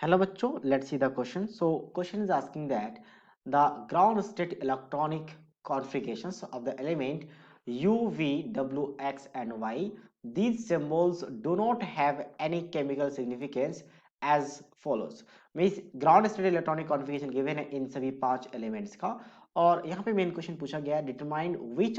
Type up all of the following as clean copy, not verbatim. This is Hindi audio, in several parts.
Hello bachcho, let's see the question. So question is asking that the ground state electronic configurations of the element U, V, W, X and Y. These symbols do not have any chemical significance as follows. Means ground state electronic configuration given है इन सभी 5 elements का और यहाँ पे मेन क्वेश्चन पूछा गया है determine which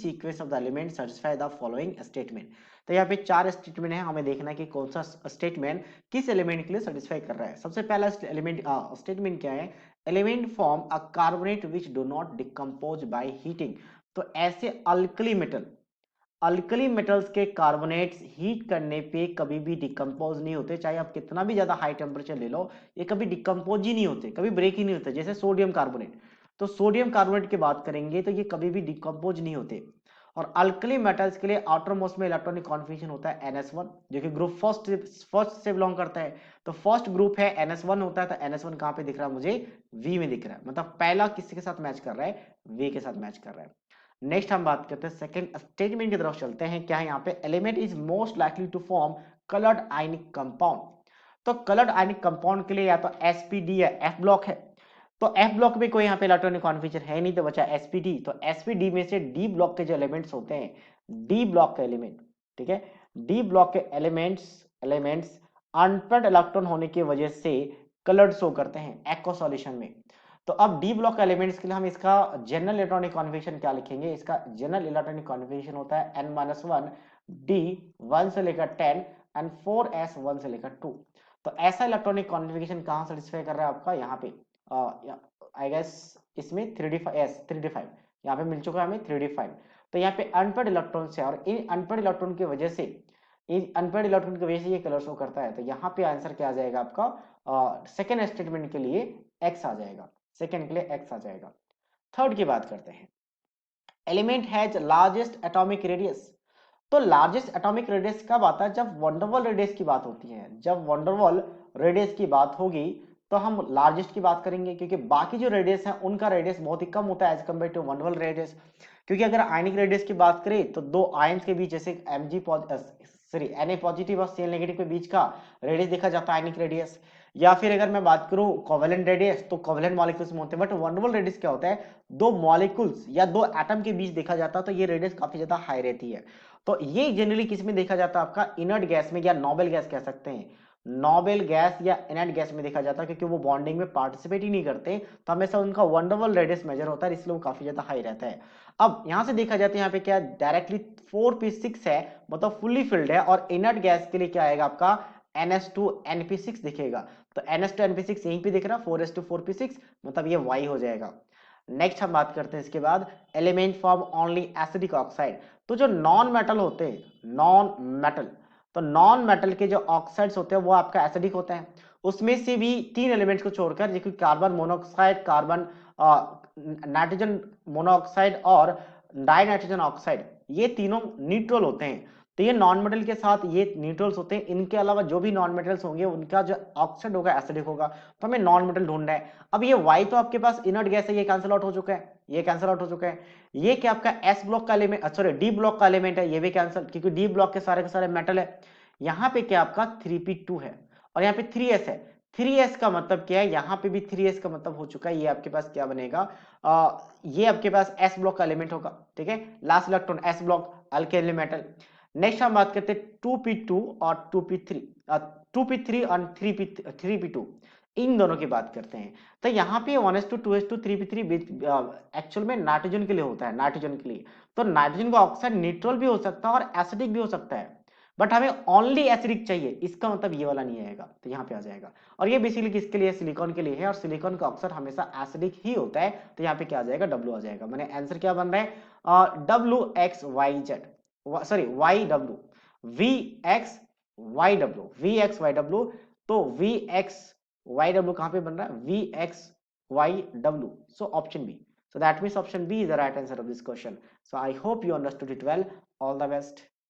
sequence of the element satisfy the following statement. तो यहाँ पे 4 स्टेटमेंट है, हमें देखना है कि कौन सा स्टेटमेंट किस एलिमेंट के लिए सेटिस्फाई कर रहा है। सबसे पहला एलिमेंट स्टेटमेंट क्या है, element form a carbonate which do not decompose by heating. तो ऐसे अल्कली मेटल्स के कार्बोनेट्स हीट करने पे कभी भी डिकम्पोज नहीं होते, चाहे आप कितना भी ज्यादा हाई टेम्परेचर ले लो, ये कभी डिकम्पोज ही नहीं होते, कभी ब्रेक ही नहीं होते। जैसे सोडियम कार्बोनेट, तो सोडियम कार्बोनेट की बात करेंगे तो ये कभी भी डिकम्पोज नहीं होते। और अल्कली मेटल्स के लिए आउटर मोस्ट में इलेक्ट्रॉनिक कॉन्फ़िगरेशन होता है NS1, जो कि ग्रुप फर्स्ट से बिलोंग करता है। तो फर्स्ट ग्रुप है NS1 होता है, तो NS1 कहां पे दिख रहा है मुझे, V में दिख रहा है। मतलब पहला किसके के साथ मैच कर रहा है, V के साथ मैच कर रहा है। नेक्स्ट हम बात करते हैं सेकंड स्टेटमेंट की तरफ चलते हैं। क्या है यहाँ पे, element is most likely to form coloured ionic compound. तो कलर्ड आयनिक कंपाउंड के लिए या तो sp_d है, F ब्लॉक है। तो F ब्लॉक में कोई यहाँ पे इलेक्ट्रॉनिक कॉन्फ़िगरेशन है नहीं, तो बचा sp_d। तो sp_d में से D ब्लॉक के जो एलिमेंट्स होते हैं, D ब्लॉक के एलिमेंट, ठीक है, D ब्लॉक के एलिमेंट्स अनपेयर्ड इलेक्ट्रॉन होने की वजह से कलर्ड शो करते हैं एक्वा सॉल्यूशन में। तो अब डी ब्लॉक एलिमेंट्स के लिए हम इसका जनरल इलेक्ट्रॉनिक कॉन्फ़िगरेशन क्या लिखेंगे, इसका जनरल इलेक्ट्रॉनिक कॉन्फ़िगरेशन होता है n-1 d 1 से लेकर 10 एंड 4s 1 से लेकर 2। तो ऐसा इलेक्ट्रॉनिक कॉन्फ़िगरेशन कहां सेटिस्फाई कर रहा है आपका, यहाँ पे आई गेस इसमें 3d5 यहाँ पे मिल चुका है हमें 3d5। तो यहाँ पे अनपेयर्ड इलेक्ट्रॉन है और इन अनपेयर्ड इलेक्ट्रॉन की वजह से, इन अनपेयर्ड इलेक्ट्रॉन की वजह से ये कलर शो करता है। तो यहाँ पे आंसर क्या आ जाएगा आपका, सेकेंड स्टेटमेंट के लिए x आ जाएगा, सेकेंड के लिए x आ जाएगा। थर्ड की बात करते हैं, element has largest atomic radius. तो लार्जेस्ट एटॉमिक रेडियस कब आता है, जब वंडरवॉल रेडियस की बात होती है। जब वंडरवॉल रेडियस की बात होगी तो हम लार्जेस्ट की बात करेंगे, क्योंकि बाकी जो रेडियस है उनका रेडियस बहुत ही कम होता है as compare to van der Waals radius. क्योंकि अगर आयनिक रेडियस की बात करें तो दो आयंस के बीच, जैसे Na पॉजिटिव और Cl नेगेटिव के बीच का रेडियस देखा जाता है आयनिक रेडियस। या फिर अगर मैं बात करूं कोवेलेंट रेडियस, तो कोवेलेंट मॉलिक्यूल्स में होते हैं। बट वंडरवॉल रेडियस क्या होता है, दो मॉलिक्यूल्स या दो एटम के बीच देखा जाता है, तो ये रेडियस काफी ज्यादा हाई रहती है। तो ये जनरली किस में देखा जाता है, आपका इनर्ट गैस में, या नोबल गैस कह सकते हैं, नोबल गैस या इनर्ट गैस में देखा जाता है, क्योंकि वो बॉन्डिंग में पार्टिसिपेट ही नहीं करते। तो हमेशा उनका वंडरवॉल रेडियस मेजर होता है, इसलिए वो काफी ज्यादा हाई रहता है। अब यहां से देखा जाता है, यहाँ पे क्या डायरेक्टली 4p6 है, मतलब फुल्ली फिल्ड है। और इनर्ट गैस के लिए क्या आएगा आपका, NH2NP6 दिखेगा। तो NH2NP6 यहीं पे दिख रहा है 4s2 4p6, मतलब ये Y हो जाएगा। नेक्स्ट हम बात करते हैं इसके बाद, element form only acidic oxide. तो जो नॉन मेटल होते हैं, नॉन मेटल, तो नॉन मेटल के जो ऑक्साइड्स होते हैं वो आपका एसिडिक होते हैं। उसमें से भी 3 एलिमेंट्स को छोड़कर, जैसे carbon monoxide, carbon nitrogen monoxide और डाई नाइट्रोजन ऑक्साइड, ये तीनों न्यूट्रल होते हैं। तो ये नॉन मेटल के साथ ये न्यूट्रल्स होते हैं। इनके अलावा जो भी नॉन मेटल्स होंगे उनका जो ऑक्साइड होगा एसिडिक होगा। तो हमें नॉन मेटल ढूंढना है। अब ये Y तो आपके पास इनर्ट गैस है, ये कैंसिल आउट हो चुका है, ये कैंसिल आउट हो चुका है। ये क्या आपका S ब्लॉक का एलिमेंट, सॉरी D ब्लॉक का एलिमेंट है, ये भी कैंसिल, क्योंकि D ब्लॉक के सारे मेटल है। यहाँ पे क्या आपका 3p2 है और यहाँ पे 3s है। 3s का मतलब क्या है, यहाँ पे भी 3s का मतलब हो चुका है, ये आपके पास क्या बनेगा, ये आपके पास S ब्लॉक का एलिमेंट होगा, ठीक है, last electron S block alkali metal. Next हम बात करते हैं 2p2 और 2p3, 2p3 और 3p2, इन दोनों की बात करते हैं। तो यहाँ पे 1s2 2s2 3p3 एक्चुअल में नाइट्रोजन के लिए होता है, नाइट्रोजन के लिए। तो नाइट्रोजन का ऑक्साइड न्यूट्रल भी हो सकता है और एसिडिक भी हो सकता है, बट हमें ओनली एसिडिक चाहिए, इसका मतलब ये वाला नहीं आएगा, तो यहाँ पे आ जाएगा। और ये बेसिकली किसके लिए, सिलिकॉन के लिए है, और सिलिकॉन का ऑक्साइड हमेशा एसिडिक ही होता है। तो यहाँ पे क्या आ जाएगा, W आ जाएगा। मैंने आंसर क्या बन रहा है, WXYZ, सॉरी YW, VXYW। तो VXYW कहां पे बन रहा है, VXYW, so option B. So that means option B is the right answer of this question. So I hope you understood it well. All the best.